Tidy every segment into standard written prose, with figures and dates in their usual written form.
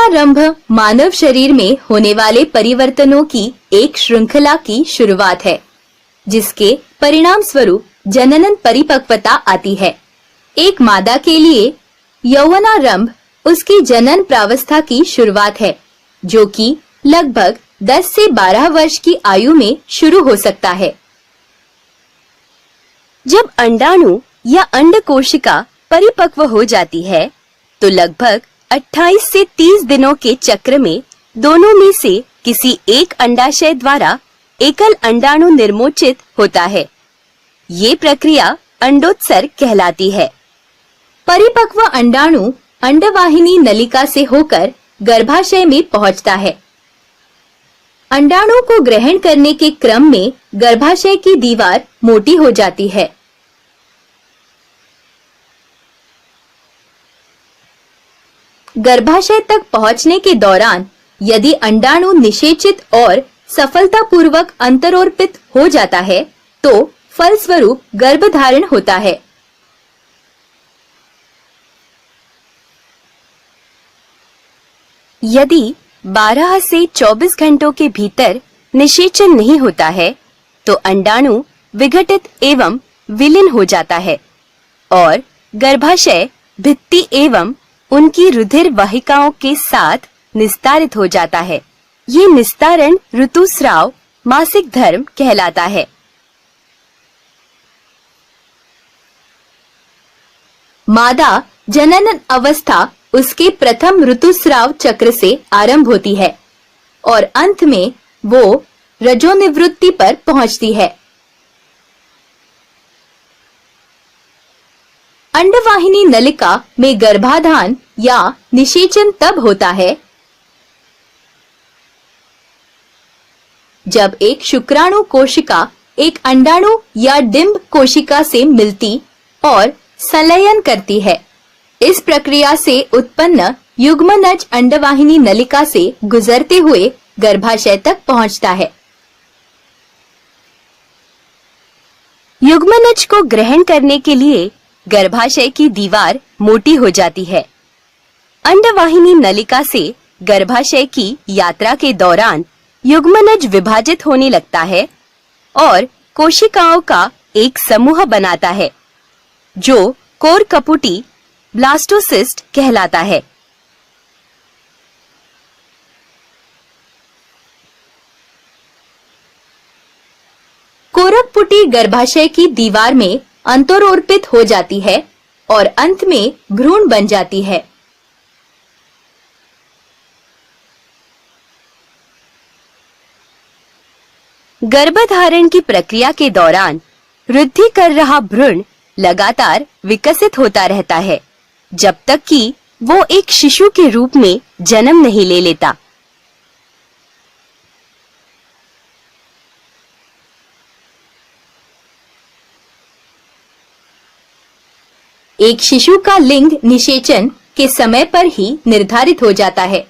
यौवनारंभ मानव शरीर में होने वाले परिवर्तनों की एक श्रृंखला की शुरुआत है, जिसके परिणाम स्वरूप जननन परिपक्वता आती है। एक मादा के लिए यौवनारंभ उसकी जनन प्रावस्था की शुरुआत है, जो कि लगभग 10 से 12 वर्ष की आयु में शुरू हो सकता है। जब अंडाणु या अंड कोशिका परिपक्व हो जाती है, तो लगभग 28 से 30 दिनों के चक्र में दोनों में से किसी एक अंडाशय द्वारा एकल अंडाणु निर्मोचित होता है। ये प्रक्रिया अंडोत्सर्ग कहलाती है। परिपक्व अंडाणु अंडवाहिनी नलिका से होकर गर्भाशय में पहुंचता है। अंडाणु को ग्रहण करने के क्रम में गर्भाशय की दीवार मोटी हो जाती है। गर्भाशय तक पहुंचने के दौरान यदि अंडाणु निषेचित और सफलतापूर्वक अंतरोर्पित हो जाता है, तो फलस्वरूप गर्भधारण होता है। यदि 12 से 24 घंटों के भीतर निषेचन नहीं होता है, तो अंडाणु विघटित एवं विलीन हो जाता है और गर्भाशय भित्ति एवं उनकी रुधिर वाहिकाओं के साथ निस्तारित हो जाता है। ये निस्तारण ऋतुस्राव मासिक धर्म कहलाता है। मादा जनन अवस्था उसके प्रथम ऋतुस्राव चक्र से आरंभ होती है और अंत में वो रजोनिवृत्ति पर पहुंचती है। अंडवाहिनी नलिका में गर्भाधान या निषेचन तब होता है जब एक शुक्राणु कोशिका एक अंडाणु या डिंब कोशिका से मिलती और संलयन करती है। इस प्रक्रिया से उत्पन्न युग्मनज अंडवाहिनी नलिका से गुजरते हुए गर्भाशय तक पहुंचता है। युग्मनज को ग्रहण करने के लिए गर्भाशय की दीवार मोटी हो जाती है। अंडवाहिनी नलिका से गर्भाशय की यात्रा के दौरान युग्मनज विभाजित होने लगता है और कोशिकाओं का एक समूह बनाता है, जो कोर कपुटी ब्लास्टोसिस्ट कहलाता है। कोरकपुटी गर्भाशय की दीवार में अंतरोर्पित हो जाती है और अंत में भ्रूण बन जाती है। गर्भधारण की प्रक्रिया के दौरान वृद्धि कर रहा भ्रूण लगातार विकसित होता रहता है, जब तक कि वो एक शिशु के रूप में जन्म नहीं ले लेता। एक शिशु का लिंग निषेचन के समय पर ही निर्धारित हो जाता है।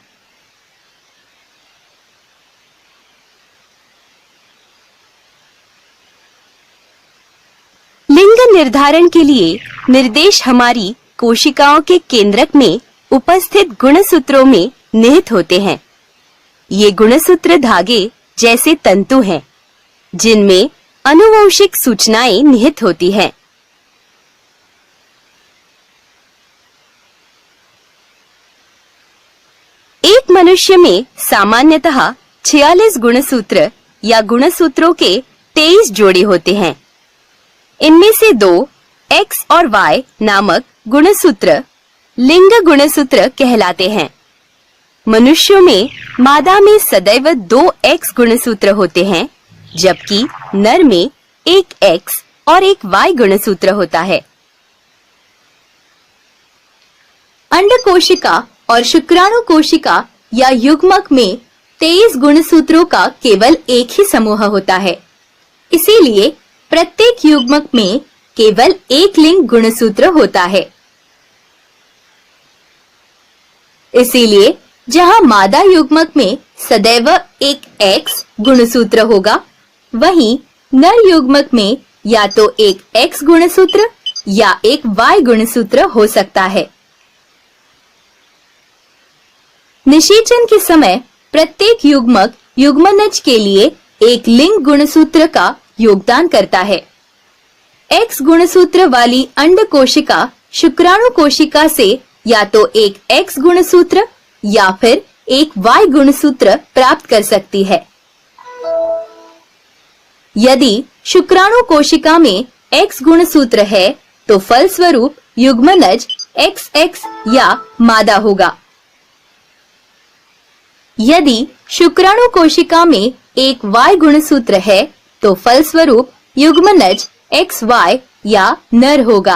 लिंग निर्धारण के लिए निर्देश हमारी कोशिकाओं के केंद्रक में उपस्थित गुणसूत्रों में निहित होते हैं। ये गुणसूत्र धागे जैसे तंतु हैं, जिनमें आनुवंशिक सूचनाएं निहित होती हैं। एक मनुष्य में सामान्यतः 46 गुणसूत्र या गुणसूत्रों के 23 जोड़े होते हैं। इनमें से 2 X और Y नामक गुणसूत्र लिंग गुणसूत्र कहलाते हैं। मनुष्यों में मादा में सदैव 2 X गुणसूत्र होते हैं, जबकि नर में एक X और एक Y गुणसूत्र होता है। अंड कोशिका और शुक्राणु कोशिका या युग्मक में 23 गुणसूत्रों का केवल एक ही समूह होता है। इसीलिए प्रत्येक युग्मक में केवल एक लिंग गुणसूत्र होता है। इसीलिए जहां मादा युग्मक में सदैव एक X गुणसूत्र होगा, वहीं नर युग्मक में या तो एक X गुणसूत्र या एक Y गुणसूत्र हो सकता है। निषेचन के समय प्रत्येक युग्मक युग्मनज के लिए एक लिंग गुणसूत्र का योगदान करता है। X गुणसूत्र वाली अंड कोशिका शुक्राणु कोशिका से या तो एक X गुणसूत्र या फिर एक Y गुणसूत्र प्राप्त कर सकती है। यदि शुक्राणु कोशिका में X गुणसूत्र है तो फलस्वरूप युग्मनज XX या मादा होगा। यदि शुक्राणु कोशिका में एक Y गुणसूत्र है तो फलस्वरूप युग्मनज XY या नर होगा।